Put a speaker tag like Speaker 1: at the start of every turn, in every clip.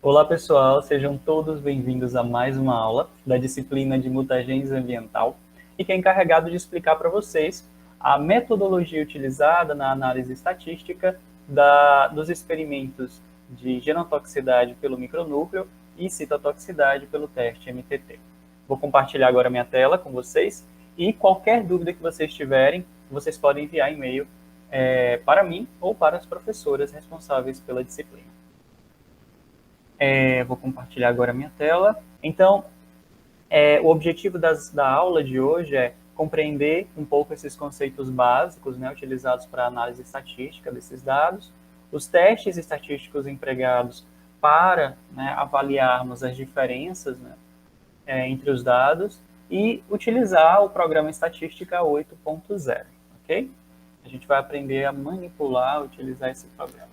Speaker 1: Olá, pessoal, sejam todos bem-vindos a mais uma aula da disciplina de mutagênese ambiental e que é encarregado de explicar para vocês a metodologia utilizada na análise estatística dos experimentos de genotoxicidade pelo micronúcleo e citotoxicidade pelo teste MTT. Vou compartilhar agora minha tela com vocês e qualquer dúvida que vocês tiverem, vocês podem enviar e-mail para mim ou para as professoras responsáveis pela disciplina. Vou compartilhar agora a minha tela. Então, o objetivo da aula de hoje é compreender um pouco esses conceitos básicos, né, utilizados para a análise estatística desses dados, os testes estatísticos empregados para, né, avaliarmos as diferenças, né, entre os dados e utilizar o programa Estatística 8.0, ok? A gente vai aprender a manipular, utilizar esse programa.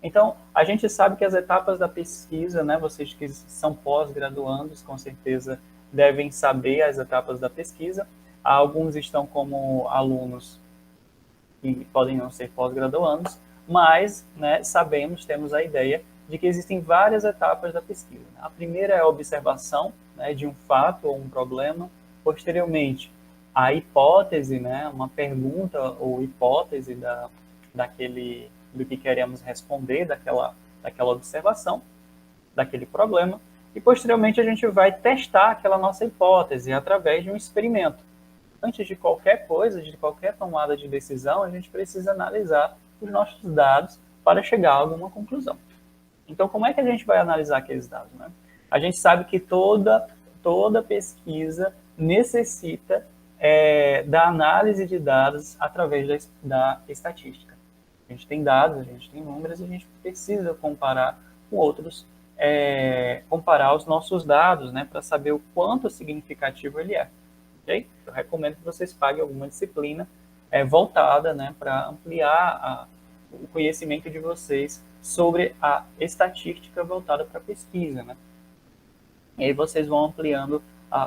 Speaker 1: Então, a gente sabe que as etapas da pesquisa, né, vocês que são pós-graduandos, com certeza devem saber as etapas da pesquisa. Alguns estão como alunos que podem não ser pós-graduandos, mas, né, sabemos, temos a ideia de que existem várias etapas da pesquisa. A primeira é a observação, né, de um fato ou um problema. Posteriormente, a hipótese, né, uma pergunta ou hipótese do que queremos responder daquela observação, daquele problema, e posteriormente a gente vai testar aquela nossa hipótese através de um experimento. Antes de qualquer coisa, de qualquer tomada de decisão, a gente precisa analisar os nossos dados para chegar a alguma conclusão. Então, como é que a gente vai analisar aqueles dados, né? A gente sabe que toda pesquisa necessita da análise de dados através da estatística. A gente tem dados, a gente tem números, e a gente precisa comparar com outros, comparar os nossos dados, né, para saber o quanto significativo ele é. Okay? Eu recomendo que vocês paguem alguma disciplina voltada, né, para ampliar o conhecimento de vocês sobre a estatística voltada para a pesquisa, né? E aí vocês vão ampliando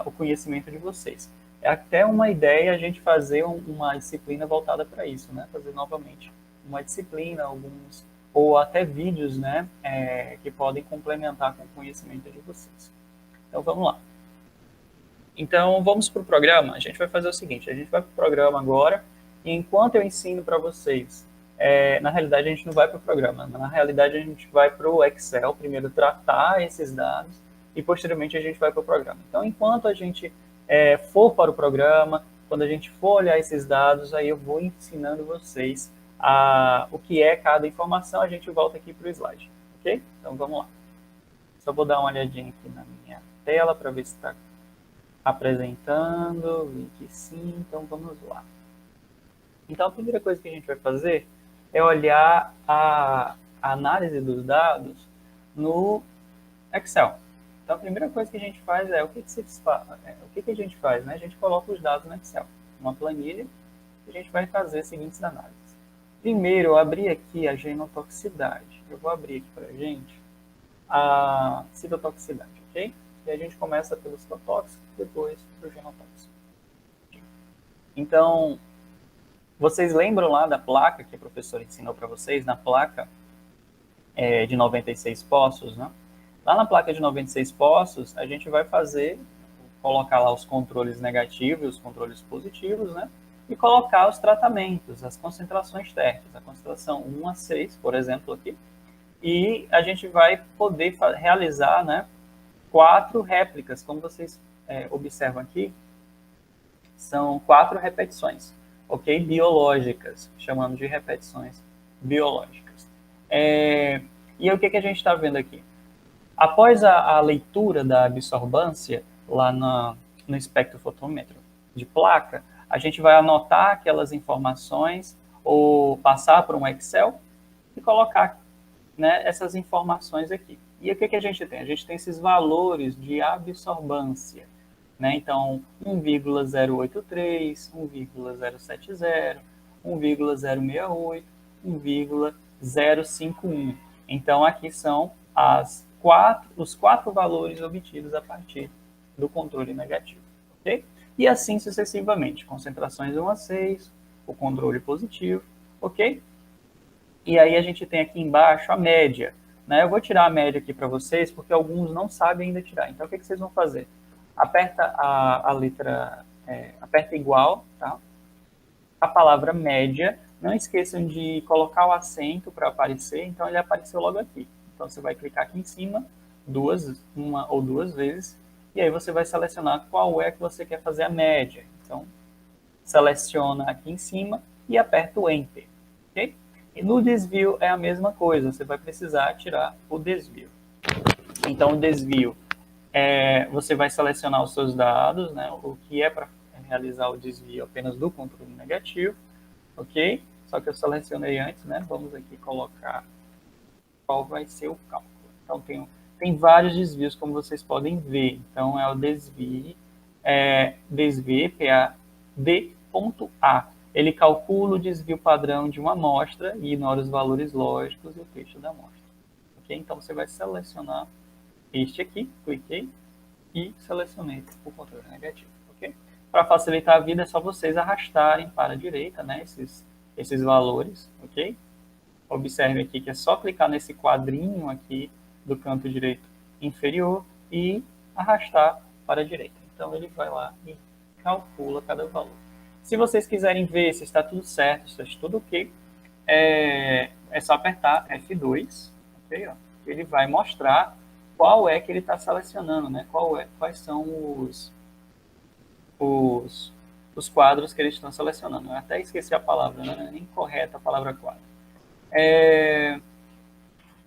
Speaker 1: o conhecimento de vocês. É até uma ideia a gente fazer uma disciplina voltada para isso, né? Fazer novamente uma disciplina, alguns ou até vídeos, né, que podem complementar com o conhecimento de vocês. Então vamos lá. Então vamos para o programa. A gente vai fazer o seguinte: a gente vai para o programa agora e enquanto eu ensino para vocês, na realidade a gente não vai para o programa, na realidade a gente vai para o Excel primeiro tratar esses dados e posteriormente a gente vai para o programa. Então enquanto a gente for para o programa, quando a gente for olhar esses dados, aí eu vou ensinando vocês o que é cada informação. A gente volta aqui para o slide, ok? Então vamos lá. Só vou dar uma olhadinha aqui na minha tela para ver se está apresentando. Vi que sim, então vamos lá. Então a primeira coisa que a gente vai fazer é olhar a análise dos dados no Excel. Então a primeira coisa que a gente faz o que a gente faz, né? A gente coloca os dados no Excel, uma planilha, e a gente vai fazer as seguintes análises. Primeiro, eu abri aqui a genotoxicidade. Eu vou abrir aqui para a gente a citotoxicidade, ok? E a gente começa pelo citotóxico, depois para o genotóxico. Então, vocês lembram lá da placa que a professora ensinou para vocês, na placa de 96 poços, né? Lá na placa de 96 poços, a gente vai colocar lá os controles negativos e os controles positivos, né? E colocar os tratamentos, as concentrações térmicas, a concentração 1 a 6, por exemplo, aqui. E a gente vai poder realizar, né, 4 réplicas, como vocês observam aqui, são 4 repetições, ok? Biológicas, chamando de repetições biológicas. E o que a gente está vendo aqui? Após a leitura da absorvância lá no espectrofotômetro de placa, a gente vai anotar aquelas informações ou passar para um Excel e colocar, né, essas informações aqui. E o que a gente tem? A gente tem esses valores de absorvância, né? Então, 1,083, 1,070, 1,068, 1,051. Então, aqui são os 4 valores obtidos a partir do controle negativo, ok? E assim sucessivamente, concentrações 1 a 6, o controle positivo, ok? E aí a gente tem aqui embaixo a média. né? Eu vou tirar a média aqui para vocês, porque alguns não sabem ainda tirar. Então, o que vocês vão fazer? Aperta a letra, aperta igual, tá? A palavra média, não esqueçam de colocar o acento para aparecer, então ele apareceu logo aqui. Então, você vai clicar aqui em cima, uma ou duas vezes, e aí você vai selecionar qual é que você quer fazer a média. Então, seleciona aqui em cima e aperta o Enter. Okay? E no desvio é a mesma coisa, você vai precisar tirar o desvio. Então, o desvio, você vai selecionar os seus dados, né, o que é para realizar o desvio apenas do controle negativo, ok? Só que eu selecionei antes, né? Vamos aqui colocar qual vai ser o cálculo. Então, tem vários desvios, como vocês podem ver. Então, é o desvio, D.A. Ele calcula o desvio padrão de uma amostra e ignora os valores lógicos e o texto da amostra. Ok? Então, você vai selecionar este aqui, cliquei e selecionei o controle negativo. Ok? Para facilitar a vida, é só vocês arrastarem para a direita, né, esses valores, ok? Observe aqui que é só clicar nesse quadrinho aqui do canto direito inferior e arrastar para a direita. Então, ele vai lá e calcula cada valor. Se vocês quiserem ver se está tudo certo, se está tudo ok, é só apertar F2, ok? Ó. Ele vai mostrar qual é que ele está selecionando, né? Quais são os quadros que eles estão selecionando. Eu até esqueci a palavra, né? Não é nem correta a palavra quadro.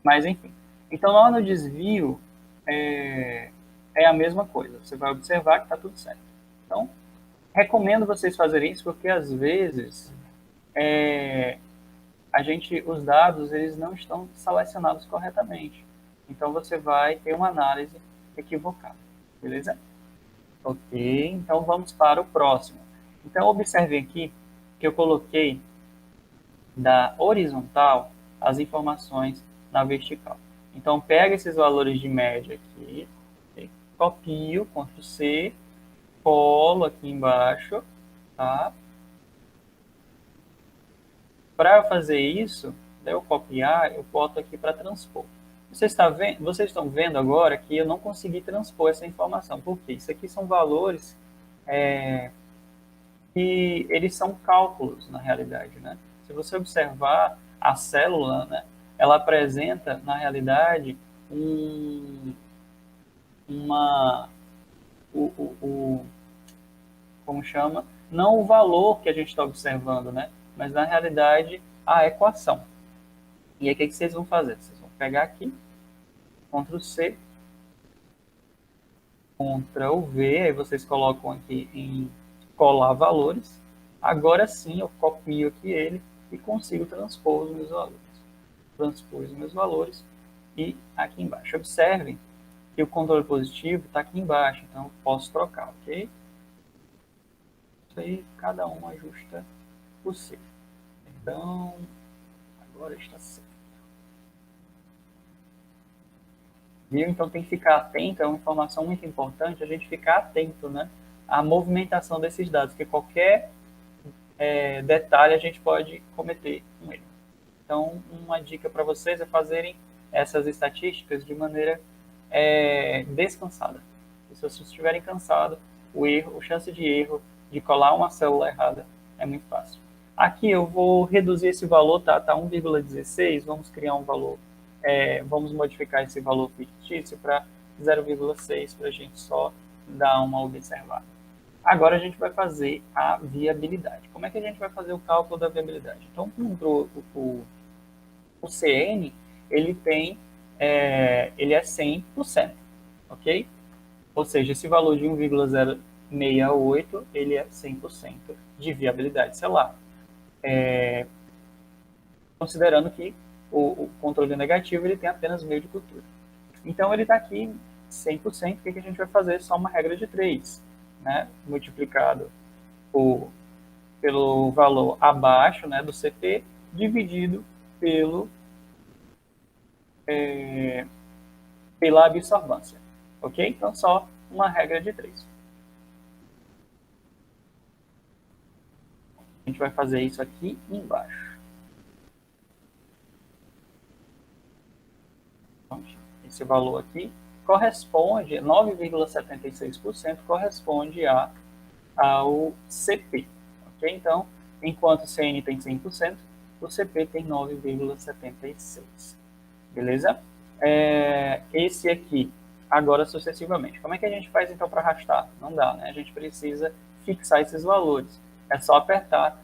Speaker 1: Mas, enfim. Então, lá no desvio, é a mesma coisa. Você vai observar que está tudo certo. Então, recomendo vocês fazerem isso, porque, às vezes, os dados eles não estão selecionados corretamente. Então, você vai ter uma análise equivocada. Beleza? Ok, então vamos para o próximo. Então, observe aqui que eu coloquei da horizontal as informações na vertical. Então, pega esses valores de média aqui, okay? Copio, Ctrl C, colo aqui embaixo, tá? Para fazer isso, eu copiar, eu boto aqui para transpor. Vocês estão vendo agora que eu não consegui transpor essa informação. Por quê? Isso aqui são valores que eles são cálculos, na realidade, né? Se você observar a célula, né, ela apresenta, na realidade, uma, como chama? Não o valor que a gente está observando, né? Mas, na realidade, a equação. E aí, o que vocês vão fazer? Vocês vão pegar aqui, Ctrl C, Ctrl V, aí vocês colocam aqui em colar valores. Agora sim, eu copio aqui ele e consigo transpor os meus valores. Transpus os meus valores e aqui embaixo. Observem que o controle positivo está aqui embaixo, então eu posso trocar, ok? Isso aí, cada um ajusta o seu. Então, agora está certo. Viu? Então tem que ficar atento, é uma informação muito importante, a gente ficar atento, né, à movimentação desses dados, porque qualquer detalhe a gente pode cometer um erro. Então, uma dica para vocês é fazerem essas estatísticas de maneira descansada. E se vocês estiverem cansados, a chance de erro, de colar uma célula errada, é muito fácil. Aqui eu vou reduzir esse valor, tá 1,16, vamos criar um valor, vamos modificar esse valor fictício para 0,6 para a gente só dar uma observada. Agora a gente vai fazer a viabilidade. Como é que a gente vai fazer o cálculo da viabilidade? Então, o CN, ele é 100%, ok? Ou seja, esse valor de 1,068, ele é 100% de viabilidade celular. Considerando que o controle negativo, ele tem apenas meio de cultura. Então, ele está aqui 100%, o que a gente vai fazer? Só uma regra de 3, né? Multiplicado pelo valor abaixo, né, do CP, dividido pela absorvância. Ok? Então, só uma regra de 3. A gente vai fazer isso aqui embaixo. Então, esse valor aqui corresponde, 9,76% corresponde ao CP. Ok? Então, enquanto o CN tem 100%, o CP tem 9,76%. Beleza? Esse aqui, agora sucessivamente. Como é que a gente faz então para arrastar? Não dá, né? A gente precisa fixar esses valores. É só apertar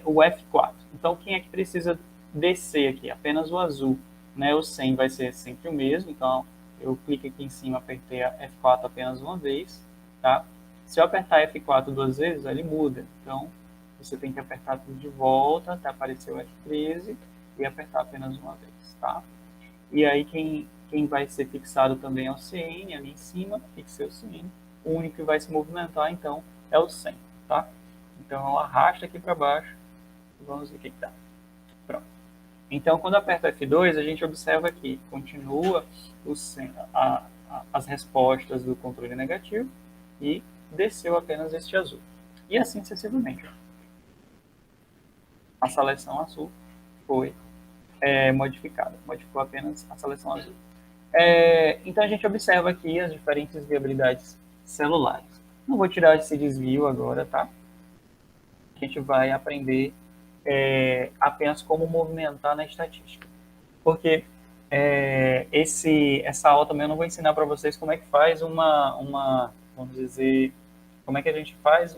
Speaker 1: o F4. Então, quem é que precisa descer aqui? Apenas o azul. Né? O 100 vai ser sempre o mesmo. Então, eu clico aqui em cima, apertei a F4 apenas uma vez. Tá? Se eu apertar F4 duas vezes, ele muda. Então, você tem que apertar tudo de volta até aparecer o F13 e apertar apenas uma vez. Tá? E aí quem vai ser fixado também é o CN, ali em cima, fixei o CN. O único que vai se movimentar, então, é o 100, tá? Então, eu arrasto aqui para baixo, vamos ver o que dá. Pronto. Então, quando aperta F2, a gente observa que continua as respostas do controle negativo e desceu apenas este azul. E assim sucessivamente. A seleção azul foi modificada, modificou apenas a seleção azul. Então a gente observa aqui as diferentes viabilidades celulares. Não vou tirar esse desvio agora, tá? A gente vai aprender apenas como movimentar na estatística. Porque essa aula também eu não vou ensinar para vocês como é que faz vamos dizer, como é que a gente faz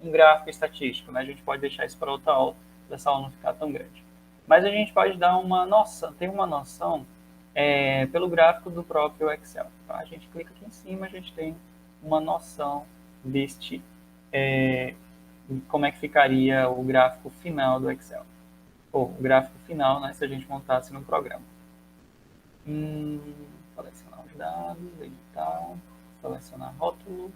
Speaker 1: um gráfico estatístico, né? A gente pode deixar isso para outra aula, para essa aula não ficar tão grande. Mas a gente pode dar uma noção, tem uma noção pelo gráfico do próprio Excel. Tá? A gente clica aqui em cima, a gente tem uma noção deste, como é que ficaria o gráfico final do Excel. Ou o gráfico final, né, se a gente montasse no programa. Selecionar os dados, editar, selecionar rótulo.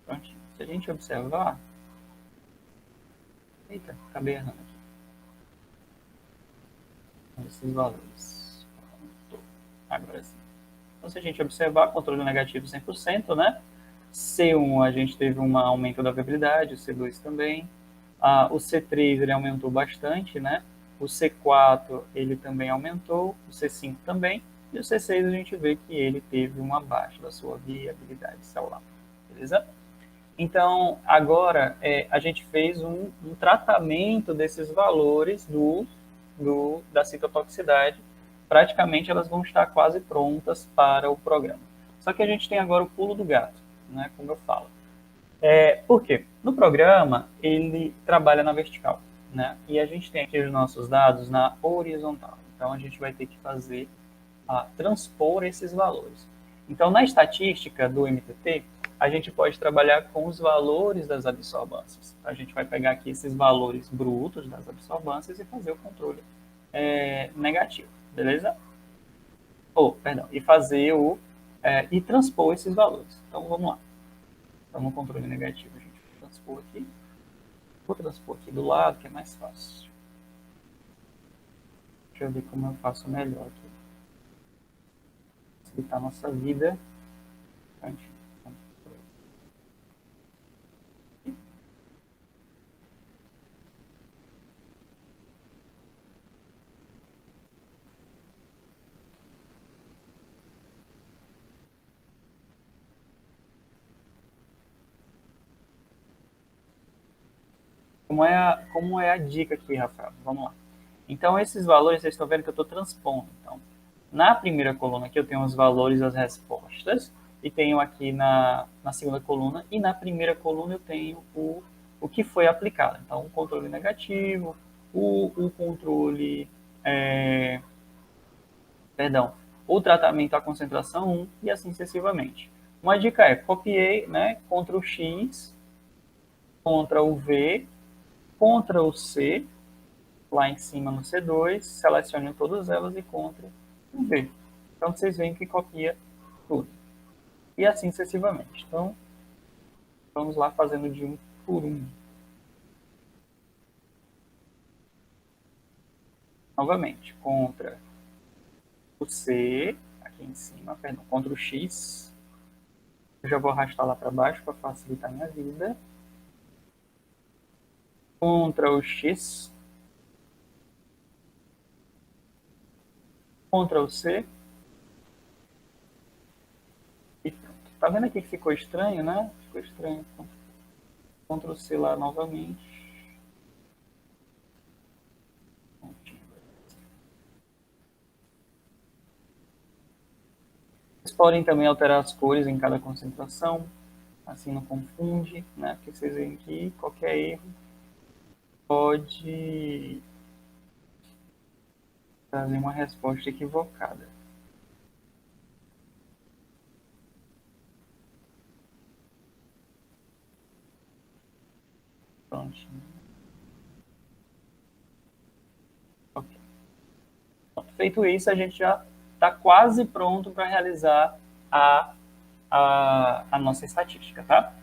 Speaker 1: Pronto. Se a gente observar... Eita, acabei errando aqui. Esses valores. Pronto. Agora sim. Então, se a gente observar, controle negativo 100%, né? C1 a gente teve um aumento da viabilidade, o C2 também. O C3 ele aumentou bastante, né? O C4 ele também aumentou, o C5 também. E o C6 a gente vê que ele teve uma baixa da sua viabilidade celular. Beleza? Então, agora a gente fez um tratamento desses valores da citotoxicidade. Praticamente elas vão estar quase prontas para o programa. Só que a gente tem agora o pulo do gato, né, como eu falo. Por quê? No programa, ele trabalha na vertical, né? E a gente tem aqui os nossos dados na horizontal. Então, a gente vai ter que transpor esses valores. Então, na estatística do MTT, a gente pode trabalhar com os valores das absorvâncias. A gente vai pegar aqui esses valores brutos das absorvâncias e fazer o controle negativo, beleza? E fazer e transpor esses valores. Então, vamos lá. Então, no controle negativo, a gente vai transpor aqui. Vou transpor aqui do lado, que é mais fácil. Deixa eu ver como eu faço melhor aqui. Facilitar a nossa vida. Como é a dica aqui, Rafael? Vamos lá. Então, esses valores, vocês estão vendo que eu estou transpondo. Então, na primeira coluna aqui eu tenho os valores das respostas, e tenho aqui na segunda coluna, e na primeira coluna eu tenho o que foi aplicado. Então, o controle negativo, o controle, o tratamento à concentração 1, e assim sucessivamente. Uma dica é, copiei, né, Ctrl X, Ctrl V, Ctrl C, lá em cima no C2, selecione todas elas e Ctrl V. Então, vocês veem que copia tudo. E assim sucessivamente. Então, vamos lá fazendo de um por um. Novamente, contra o C, aqui em cima, perdão, contra o X. Eu já vou arrastar lá para baixo para facilitar a minha vida. Contra o X. Ctrl C. E pronto. Tá vendo aqui que ficou estranho, né? Ficou estranho. Então, Ctrl C lá novamente. Vocês podem também alterar as cores em cada concentração, assim não confunde, né? Porque vocês veem que qualquer erro pode trazer uma resposta equivocada. Prontinho. Ok. Feito isso, a gente já está quase pronto para realizar a nossa estatística, tá?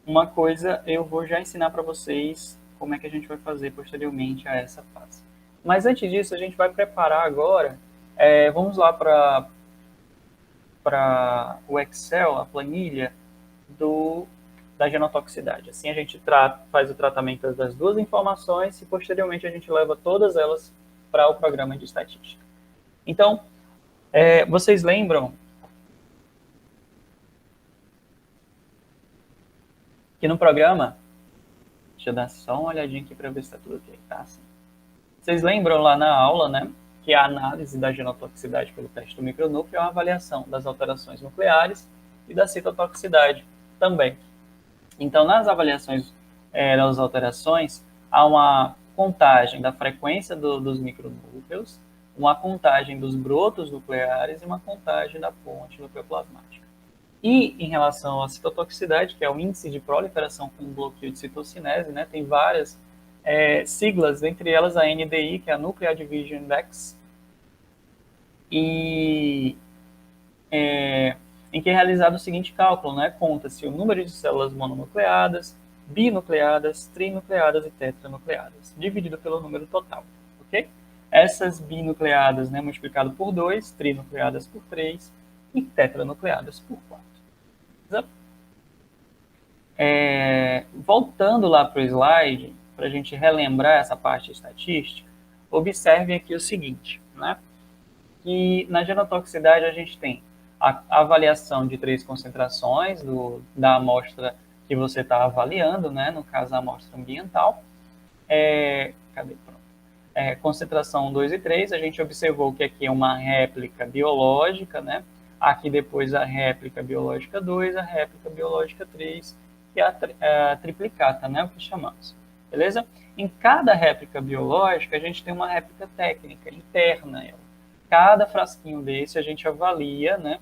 Speaker 1: Uma coisa eu vou já ensinar para vocês como é que a gente vai fazer posteriormente a essa fase. Mas antes disso, a gente vai preparar agora, vamos lá para o Excel, a planilha da genotoxicidade. Assim a gente faz o tratamento das duas informações e posteriormente a gente leva todas elas para o programa de estatística. Então, vocês lembram que no programa, deixa eu dar só uma olhadinha aqui para ver se está tudo ok, tá? Assim. Vocês lembram lá na aula, né, que a análise da genotoxicidade pelo teste do micronúcleo é uma avaliação das alterações nucleares e da citotoxicidade também. Então, nas avaliações das alterações, há uma contagem da frequência dos micronúcleos, uma contagem dos brotos nucleares e uma contagem da ponte nucleoplasmática. E em relação à citotoxicidade, que é o índice de proliferação com bloqueio de citocinese, né, tem várias siglas, entre elas a NDI, que é a Nuclear Division Index, e em que é realizado o seguinte cálculo, né? Conta-se o número de células mononucleadas, binucleadas, trinucleadas e tetranucleadas, dividido pelo número total, ok? Essas binucleadas, né, multiplicado por 2, trinucleadas por 3 e tetranucleadas por 4. Voltando lá para o slide, para a gente relembrar essa parte estatística, observem aqui o seguinte, né? Que na genotoxicidade a gente tem a avaliação de 3 concentrações da amostra que você está avaliando, né? No caso, a amostra ambiental. Cadê? Pronto. Concentração 2 e 3, a gente observou que aqui é uma réplica biológica, né? Aqui depois a réplica biológica 2, a réplica biológica 3 e a triplicata, né? O que chamamos. Beleza? Em cada réplica biológica, a gente tem uma réplica técnica interna. Cada frasquinho desse a gente avalia, né?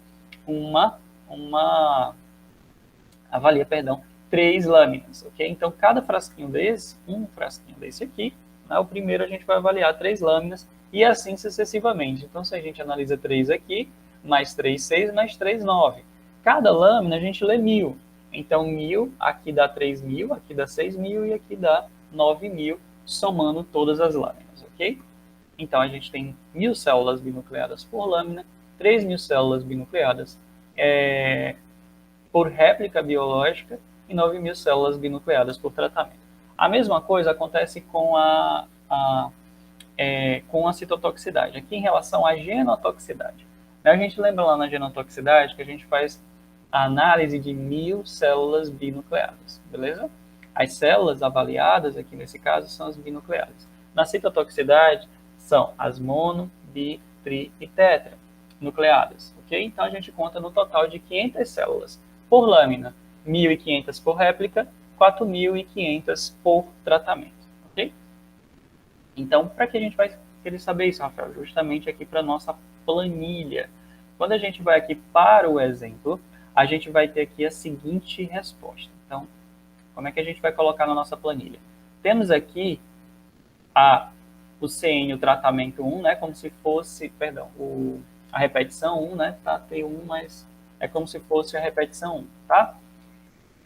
Speaker 1: Avalia, 3 lâminas, ok? Então, cada frasquinho desse, um frasquinho desse aqui, né, o primeiro a gente vai avaliar 3 lâminas e assim sucessivamente. Então, se a gente analisa 3 aqui, mais 3, 6, mais 3, 9. Cada lâmina a gente lê 1000. Então, 1000, aqui dá 3000, aqui dá 6000 e aqui dá 9000, somando todas as lâminas, ok? Então, a gente tem 1000 células binucleadas por lâmina, 3000 células binucleadas por réplica biológica e 9000 células binucleadas por tratamento. A mesma coisa acontece com a citotoxicidade. Aqui em relação à genotoxicidade. A gente lembra lá na genotoxicidade que a gente faz a análise de 1000 células binucleadas, beleza? As células avaliadas, aqui nesse caso, são as binucleadas. Na citotoxicidade, são as mono, bi, tri e tetra nucleadas, ok? Então, a gente conta no total de 500 células por lâmina, 1.500 por réplica, 4.500 por tratamento, ok? Então, para que a gente vai querer saber isso, Rafael? Justamente aqui para a nossa planilha. Quando a gente vai aqui para o exemplo, a gente vai ter aqui a seguinte resposta. Então, como é que a gente vai colocar na nossa planilha? Temos aqui o CN, o tratamento 1, né, como se fosse, a repetição 1, né, tá, T1, mas é como se fosse a repetição 1, tá?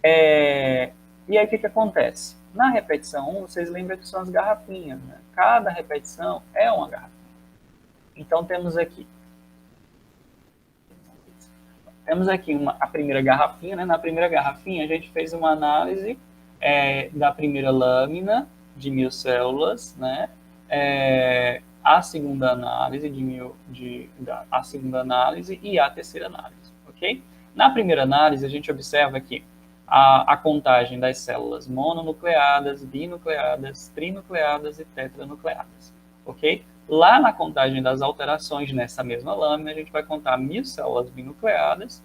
Speaker 1: E aí, o que acontece? Na repetição 1, vocês lembram que são as garrafinhas, né? Cada repetição é uma garrafinha. Então, temos aqui a primeira garrafinha, né? Na primeira garrafinha, a gente fez uma análise da primeira lâmina de 1000 células, né? a segunda análise a segunda análise e a terceira análise, ok? Na primeira análise, a gente observa que a contagem das células mononucleadas, binucleadas, trinucleadas e tetranucleadas, ok? Lá na contagem das alterações nessa mesma lâmina, a gente vai contar 1000 células binucleadas,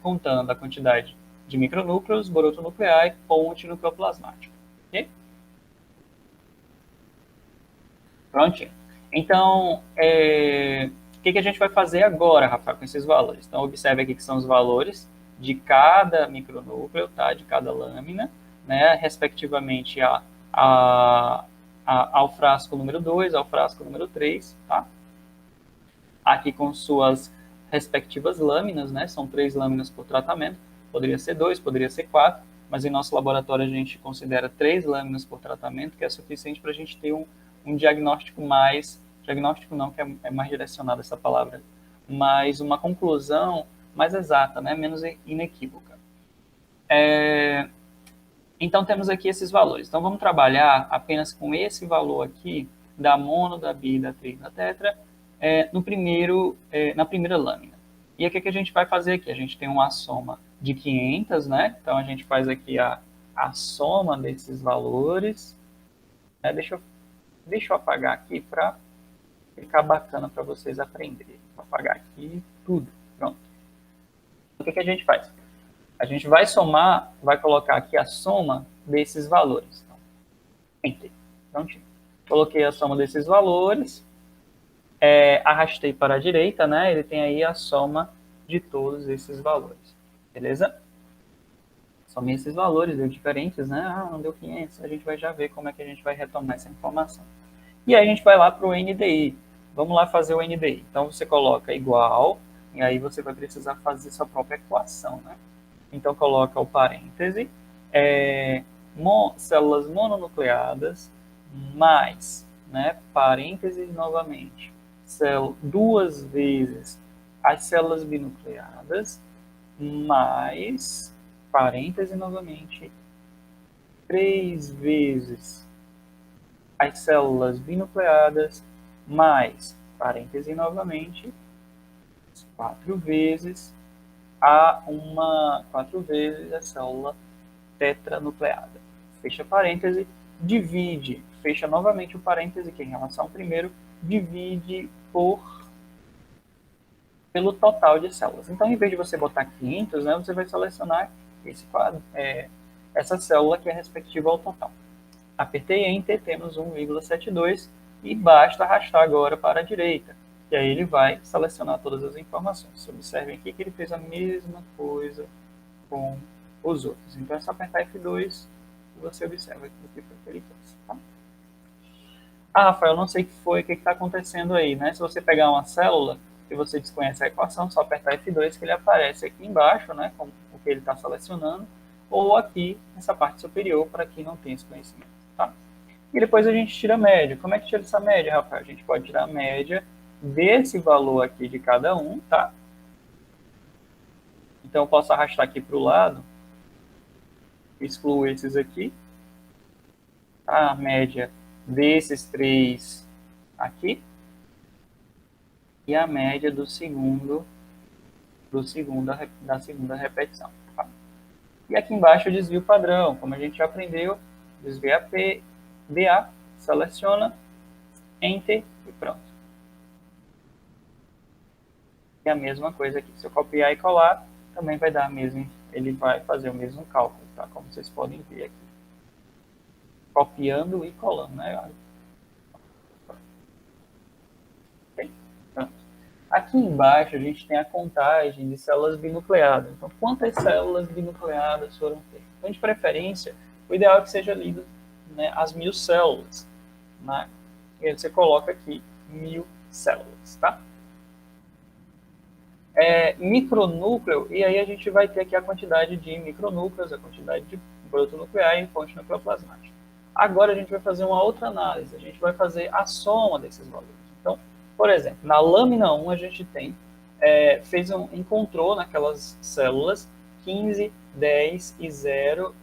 Speaker 1: contando a quantidade de micronúcleos, brotonuclear e ponte nucleoplasmática, ok? Prontinho. Então, o que a gente vai fazer agora, Rafael, com esses valores? Então, observe aqui que são os valores de cada micronúcleo, tá? De cada lâmina, né? Respectivamente ao frasco número 2, ao frasco número 3, tá? Aqui com suas respectivas lâminas, né? São 3 lâminas por tratamento. Poderia ser 2, poderia ser 4, mas em nosso laboratório a gente considera 3 lâminas por tratamento, que é suficiente para a gente ter um diagnóstico mais... Diagnóstico não, que é mais direcionado essa palavra, mas uma conclusão mais exata, né? Menos inequívoca. Então, temos aqui esses valores. Então, vamos trabalhar apenas com esse valor aqui, da mono, da bi, da tri, da tetra, na primeira lâmina. E aqui o que a gente vai fazer aqui? A gente tem uma soma de 500, né? Então, a gente faz aqui a soma desses valores. Deixa eu apagar aqui para ficar bacana para vocês aprenderem. Vou apagar aqui tudo. Pronto. O que a gente faz? A gente vai somar, vai colocar aqui a soma desses valores. Então, Enter. Prontinho. Coloquei a soma desses valores, arrastei para a direita, né? Ele tem aí a soma de todos esses valores. Beleza? Somei esses valores, deu diferentes, né? Não deu 500. A gente vai já ver como é que a gente vai retomar essa informação. E aí a gente vai lá para o NDI. Vamos lá fazer o NDI. Então, você coloca igual, e aí você vai precisar fazer sua própria equação, né? Então, coloca o parêntese, células mononucleadas, mais, né, parêntese novamente, duas vezes as células binucleadas, mais, parêntese novamente, 3 vezes as células binucleadas, mais, parêntese novamente, 4 vezes 4 vezes a célula tetranucleada. Fecha parêntese, divide, fecha novamente o parêntese, que em relação ao primeiro, divide pelo total de células. Então, em vez de você botar 500, né, você vai selecionar essa célula que é respectiva ao total. Apertei Enter, temos 1,72 e basta arrastar agora para a direita. E aí ele vai selecionar todas as informações. Observem aqui que ele fez a mesma coisa com os outros. Então é só apertar F2 e você observa aqui o que foi que ele fez. Tá? Rafael, não sei o que está acontecendo aí, né? Se você pegar uma célula e você desconhece a equação, só apertar F2 que ele aparece aqui embaixo, né? Com o que ele está selecionando, ou aqui nessa parte superior para quem não tem esse conhecimento. Tá? E depois a gente tira a média. Como é que tira essa média, Rafael? A gente pode tirar a média desse valor aqui de cada um, tá? Então, eu posso arrastar aqui para o lado, excluo esses aqui, tá? A média desses 3 aqui, e a média da segunda repetição. Tá? E aqui embaixo o desvio padrão, como a gente já aprendeu, desvia DA, seleciona, Enter e pronto. E a mesma coisa aqui. Se eu copiar e colar, também vai dar ele vai fazer o mesmo cálculo, tá? Como vocês podem ver aqui. Copiando e colando, né? Okay. Pronto. Aqui embaixo a gente tem a contagem de células binucleadas. Então, quantas células binucleadas foram feitas? Então, de preferência, o ideal é que seja lido, né, as 1000 células. Né? E aí você coloca aqui 1000 células, tá? Micronúcleo, e aí a gente vai ter aqui a quantidade de micronúcleos, a quantidade de brotonuclear e ponte nucleoplasmática. Agora a gente vai fazer uma outra análise, a gente vai fazer a soma desses valores. Então, por exemplo, na lâmina 1 a gente tem, encontrou naquelas células 15, 10 e 0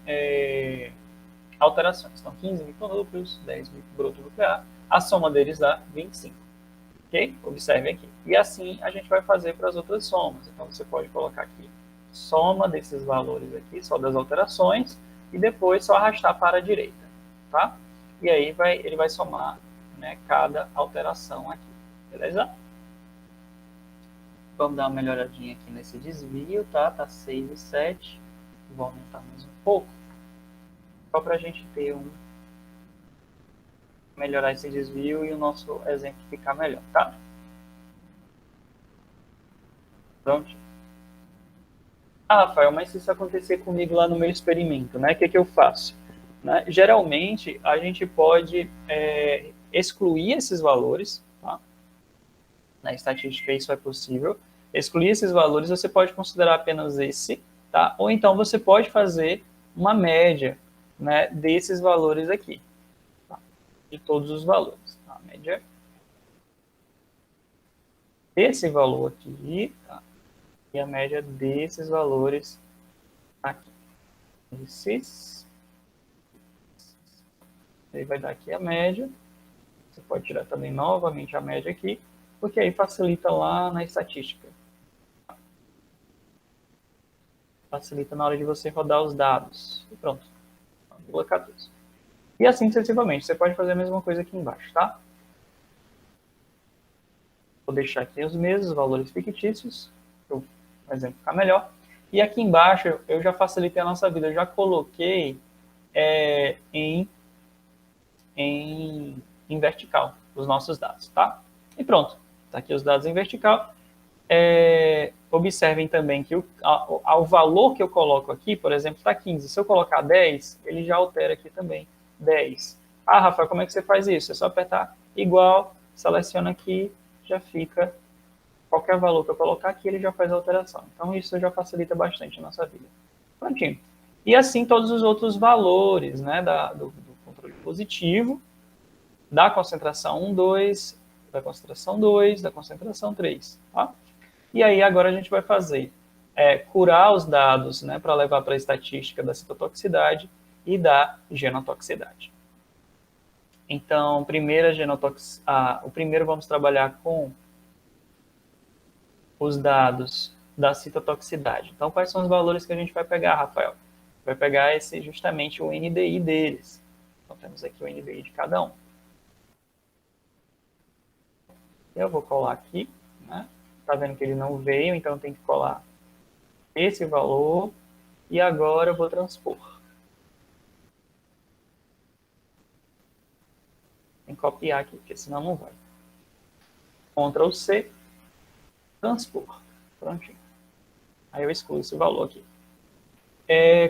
Speaker 1: alterações. Então, 15 micronúcleos, 10 bruto nuclear, a soma deles dá 25. Ok? Observem aqui. E assim a gente vai fazer para as outras somas. Então, você pode colocar aqui soma desses valores aqui, só das alterações, e depois só arrastar para a direita. Tá? E aí ele vai somar, né, cada alteração aqui. Beleza? Vamos dar uma melhoradinha aqui nesse desvio, tá? Tá 6 e 7. Vou aumentar mais um pouco. Só para a gente ter melhorar esse desvio e o nosso exemplo ficar melhor, tá? Pronto. Ah, Rafael, mas se isso acontecer comigo lá no meu experimento, né? O que eu faço? Né? Geralmente, a gente pode excluir esses valores, tá? Na estatística isso é possível. Excluir esses valores, você pode considerar apenas esse, tá? Ou então você pode fazer uma média, né, desses valores aqui, tá? De todos os valores. Tá? A média desse valor aqui, tá? E a média desses valores aqui. Esses. Aí vai dar aqui a média. Você pode tirar também novamente a média aqui, porque aí facilita lá na estatística. Facilita na hora de você rodar os dados. E pronto. 14. E assim sucessivamente. Você pode fazer a mesma coisa aqui embaixo, tá? Vou deixar aqui os mesmos valores fictícios, para o exemplo ficar melhor. E aqui embaixo eu já facilitei a nossa vida. Eu já coloquei em vertical os nossos dados, tá? E pronto. Tá aqui os dados em vertical. Observem também que o valor que eu coloco aqui, por exemplo, está 15. Se eu colocar 10, ele já altera aqui também 10. Ah, Rafael, como é que você faz isso? É só apertar igual, seleciona aqui, já fica qualquer valor que eu colocar aqui, ele já faz a alteração. Então, isso já facilita bastante a nossa vida. Prontinho. E assim todos os outros valores, né, do controle positivo, da concentração 1, 2, da concentração 2, da concentração 3, tá? E aí agora a gente vai fazer curar os dados, né, para levar para a estatística da citotoxicidade e da genotoxicidade. Então, o primeiro vamos trabalhar com os dados da citotoxicidade. Então, quais são os valores que a gente vai pegar, Rafael? Vai pegar justamente o NDI deles. Então, temos aqui o NDI de cada um. Eu vou colar aqui, né? Tá vendo que ele não veio, então tem que colar esse valor. E agora eu vou transpor. Tem que copiar aqui, porque senão não vai. Ctrl C, transpor. Prontinho. Aí eu excluo esse valor aqui.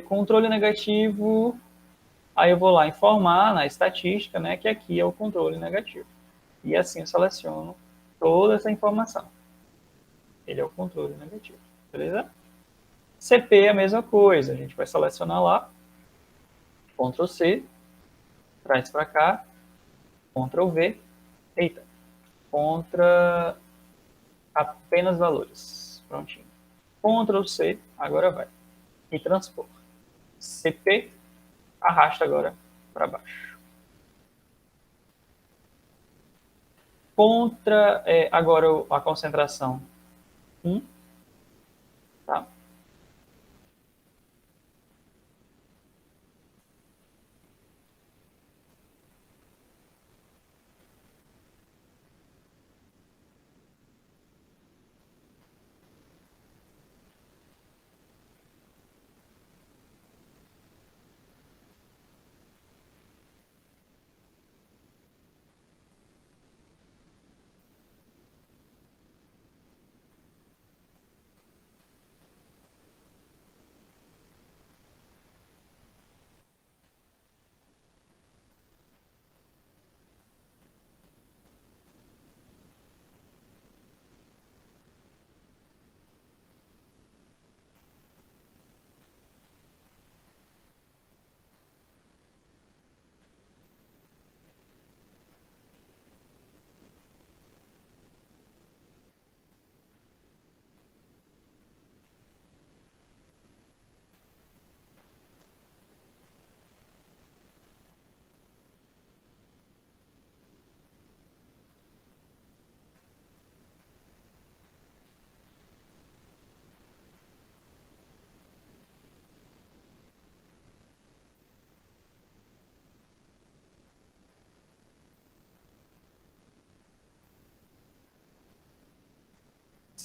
Speaker 1: Controle negativo, aí eu vou lá informar na estatística, né, que aqui é o controle negativo. E assim eu seleciono toda essa informação. Ele é o controle negativo, beleza? CP é a mesma coisa, a gente vai selecionar lá, Ctrl C, traz para cá, Ctrl V, eita, contra apenas valores, prontinho. Ctrl C, agora vai, e transpor. CP, arrasta agora para baixo. Contra agora a concentração 1, tá?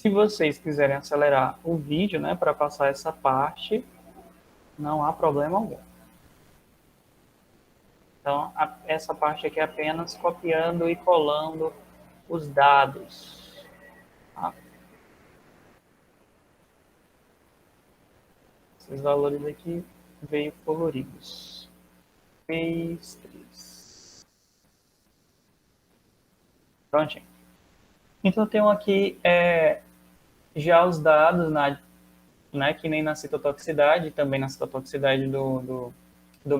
Speaker 1: Se vocês quiserem acelerar o vídeo, né, para passar essa parte, não há problema algum. Então, essa parte aqui é apenas copiando e colando os dados. Tá? Esses valores aqui veio coloridos. 3, 3. Prontinho. Então, tenho aqui já os dados, né, que nem na citotoxicidade, também na citotoxicidade do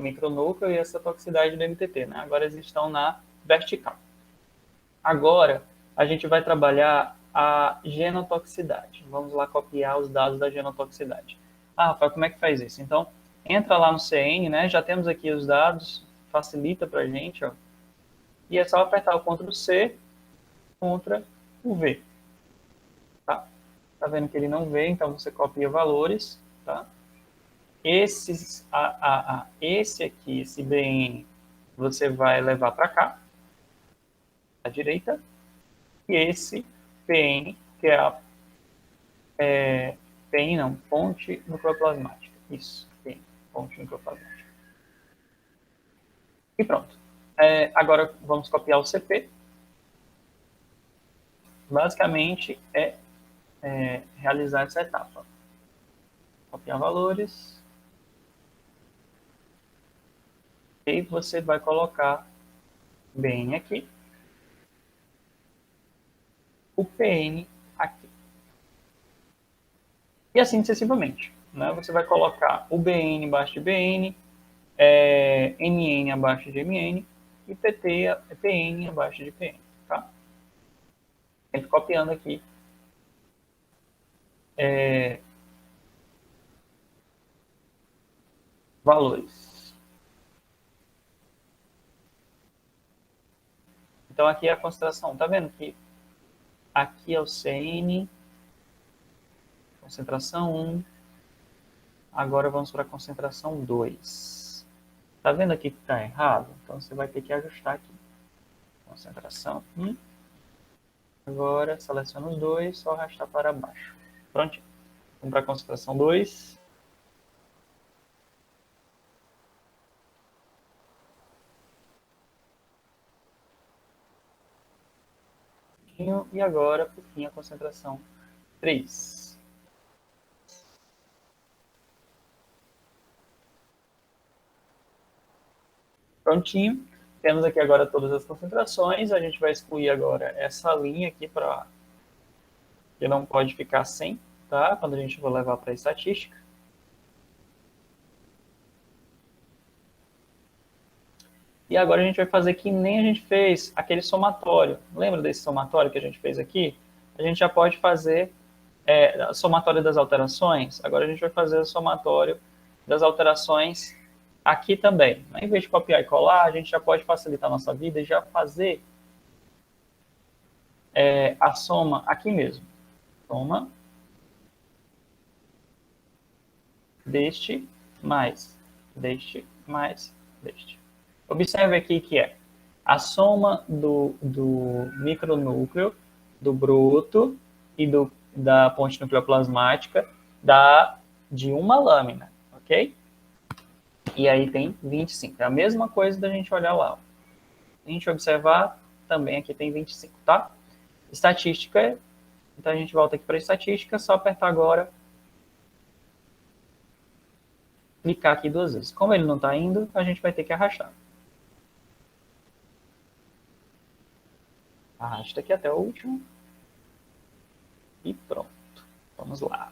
Speaker 1: micronúcleo e a citotoxicidade do MTT. Né? Agora eles estão na vertical. Agora, a gente vai trabalhar a genotoxicidade. Vamos lá copiar os dados da genotoxicidade. Ah, Rafael, como é que faz isso? Então, entra lá no CN, né? Já temos aqui os dados, facilita para a gente, ó. E é só apertar o Ctrl+C, Ctrl o V. Tá? Tá vendo que ele não vê, então você copia valores, tá? Esse aqui, esse BN, você vai levar para cá, à direita, e esse PN, que é a PN não, ponte nucleoplasmática. Isso, PN, ponte nucleoplasmática. E pronto. Agora vamos copiar o CP. Basicamente realizar essa etapa. Copiar valores. E você vai colocar BN aqui. O PN aqui. E assim sucessivamente. Né? Você vai colocar o BN abaixo de BN, NN abaixo de MN e PN abaixo de PN. Tá? Sempre copiando aqui valores. Então, aqui é a concentração. Tá vendo que aqui é o CN, concentração 1. Agora vamos para a concentração 2. Tá vendo aqui que está errado? Então, você vai ter que ajustar aqui. Concentração 1. Agora, seleciona os dois, só arrastar para baixo. Pronto. Vamos para a concentração 2. E agora, por fim, a concentração 3. Prontinho. Temos aqui agora todas as concentrações. A gente vai excluir agora essa linha aqui para que não pode ficar sem, tá? Quando a gente for levar para a estatística. E agora a gente vai fazer que nem a gente fez aquele somatório. Lembra desse somatório que a gente fez aqui? A gente já pode fazer somatório das alterações. Agora a gente vai fazer o somatório das alterações aqui também. Em vez de copiar e colar, a gente já pode facilitar a nossa vida e já fazer a soma aqui mesmo. Soma deste mais deste. Observe aqui que é a soma do micronúcleo, do bruto e da ponte nucleoplasmática dá de uma lâmina, ok? E aí tem 25. É a mesma coisa da gente olhar lá. Se a gente observar, também aqui tem 25, tá? Estatística, então a gente volta aqui para a estatística, só apertar agora, clicar aqui 2 vezes. Como ele não está indo, a gente vai ter que arrastar. Arrasta aqui até o último. E pronto. Vamos lá.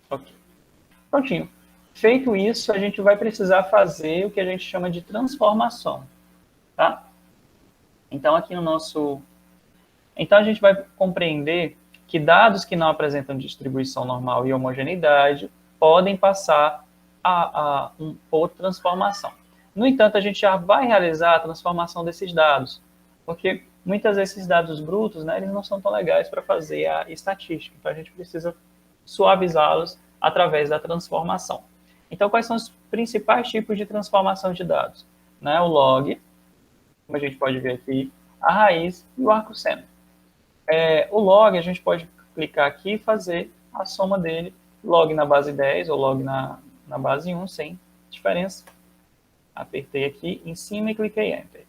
Speaker 1: Ok. Prontinho. Feito isso, a gente vai precisar fazer o que a gente chama de transformação. Tá? Então, aqui no nosso... Então, a gente vai compreender que dados que não apresentam distribuição normal e homogeneidade podem passar por transformação. No entanto, a gente já vai realizar a transformação desses dados, porque muitas vezes esses dados brutos, né, eles não são tão legais para fazer a estatística. Então, a gente precisa suavizá-los através da transformação. Então, quais são os principais tipos de transformação de dados? Né, o log, como a gente pode ver aqui, a raiz e o arco seno. O log, a gente pode clicar aqui e fazer a soma dele, log na base 10 ou log na base 1, sem diferença. Apertei aqui em cima e cliquei Enter.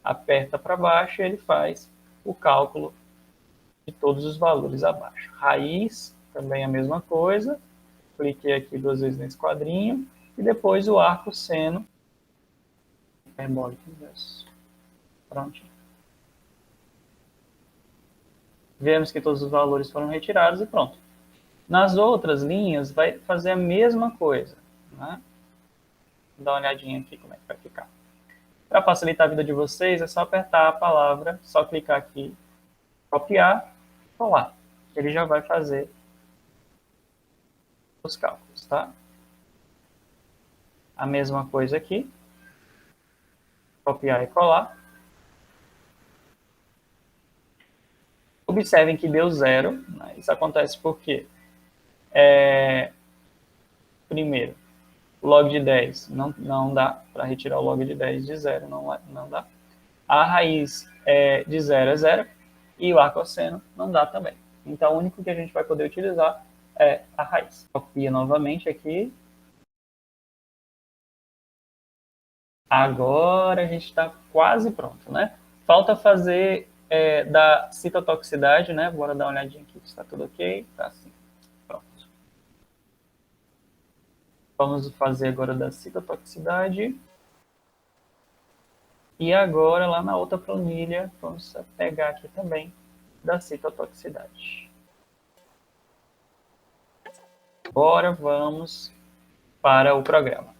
Speaker 1: Aperta para baixo e ele faz o cálculo de todos os valores abaixo. Raiz, também a mesma coisa. Cliquei aqui 2 vezes nesse quadrinho. E depois o arco seno hiperbólico inverso. Pronto. Vemos que todos os valores foram retirados e pronto. Nas outras linhas, vai fazer a mesma coisa. Né? Vou dar uma olhadinha aqui como é que vai ficar. Para facilitar a vida de vocês, é só apertar a palavra, só clicar aqui, copiar, colar. Ele já vai fazer os cálculos, tá? A mesma coisa aqui, copiar e colar. Observem que deu 0, né? Isso acontece porque, primeiro, o log de 10 não dá para retirar o log de 10 de 0, não dá. A raiz de 0 é 0 e o arcosseno não dá também. Então, o único que a gente vai poder utilizar é a raiz. Copia novamente aqui. Agora a gente está quase pronto, né? Falta fazer da citotoxicidade, né? Bora dar uma olhadinha aqui se está tudo ok. Tá sim. Pronto. Vamos fazer agora da citotoxicidade. E agora, lá na outra planilha, vamos pegar aqui também da citotoxicidade. Agora vamos para o programa.